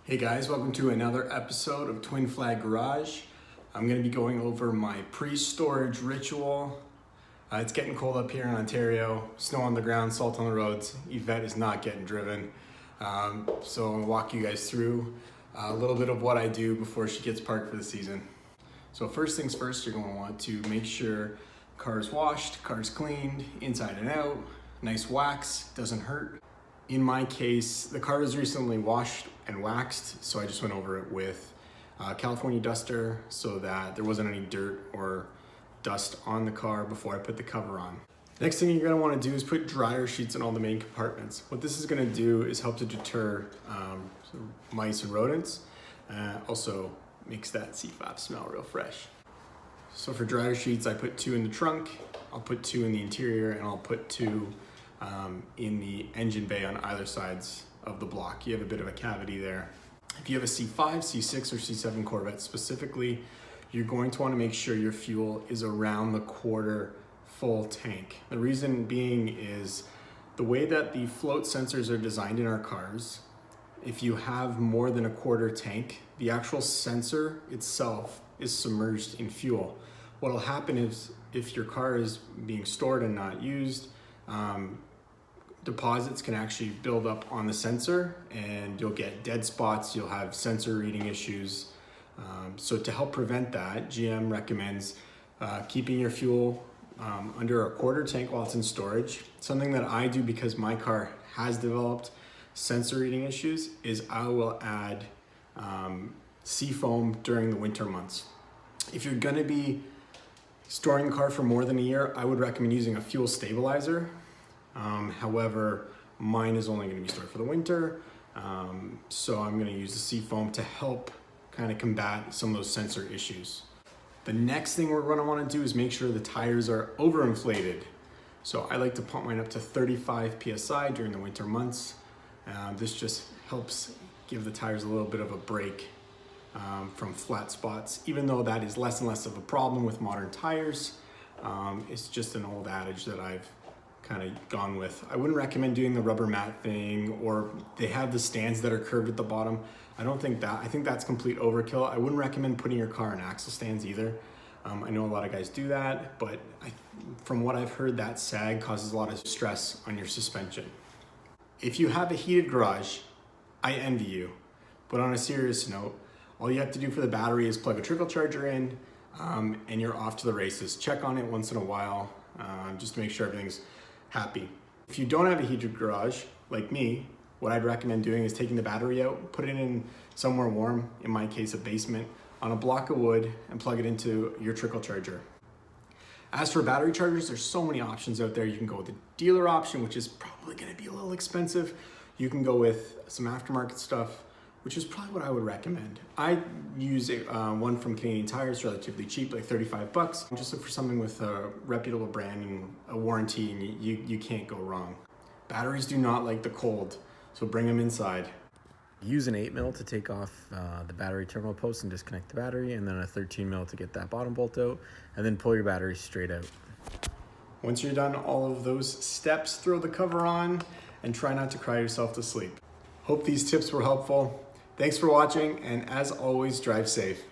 Hey guys, welcome to another episode of Twin Flag Garage. I'm going to be going over my pre-storage ritual. It's getting cold up here in Ontario, snow on the ground, salt on the roads. Vette is not getting driven. So I'm going to walk you guys through a little bit of what I do before she gets parked for the season. So first things first, you're going to want to make sure car's washed, car's cleaned, inside and out, nice wax, doesn't hurt. In my case, the car was recently washed and waxed, so I just went over it with California duster so that there wasn't any dirt or dust on the car before I put the cover on. Next thing you're going to want to do is put dryer sheets in all the main compartments. What this is going to do is help to deter mice and rodents. Also makes that seat flap smell real fresh. So for dryer sheets, I put 2 in the trunk, I'll put 2 in the interior, and I'll put 2 in the engine bay on either sides of the block. You have a bit of a cavity there. If you have a C5, C6, or C7 Corvette specifically, you're going to want to make sure your fuel is around the quarter full tank. The reason being is the way that the float sensors are designed in our cars, if you have more than a quarter tank, the actual sensor itself is submerged in fuel. What will happen is if your car is being stored and not used, deposits can actually build up on the sensor and you'll get dead spots, you'll have sensor reading issues. So to help prevent that, GM recommends keeping your fuel under a quarter tank while it's in storage. Something that I do because my car has developed sensor reading issues is I will add seafoam during the winter months. If you're gonna be storing the car for more than a year, I would recommend using a fuel stabilizer. However, mine is only going to be stored for the winter, so I'm going to use the seafoam to help kind of combat some of those sensor issues. The next thing we're going to want to do is make sure the tires are overinflated. So I like to pump mine up to 35 psi during the winter months. This just helps give the tires a little bit of a break from flat spots, even though that is less and less of a problem with modern tires. It's just an old adage that I've kind of gone with. I wouldn't recommend doing the rubber mat thing, or they have the stands that are curved at the bottom. I think that's complete overkill. I wouldn't recommend putting your car in axle stands either. I know a lot of guys do that, but from what I've heard, that sag causes a lot of stress on your suspension. If you have a heated garage, I envy you. But on a serious note, all you have to do for the battery is plug a trickle charger in, and you're off to the races. Check on it once in a while, just to make sure everything's happy. If you don't have a heated garage, like me, what I'd recommend doing is taking the battery out, put it in somewhere warm, in my case a basement, on a block of wood, and plug it into your trickle charger. As for battery chargers, there's so many options out there. You can go with the dealer option, which is probably gonna be a little expensive. You can go with some aftermarket stuff, which is probably what I would recommend. I use one from Canadian Tire's, relatively cheap, like 35 bucks. Just look for something with a reputable brand and a warranty, and you can't go wrong. Batteries do not like the cold, so bring them inside. Use an 8mm to take off the battery terminal post and disconnect the battery, and then a 13mm to get that bottom bolt out, and then pull your battery straight out. Once you're done all of those steps, throw the cover on and try not to cry yourself to sleep. Hope these tips were helpful. Thanks for watching, and as always, drive safe.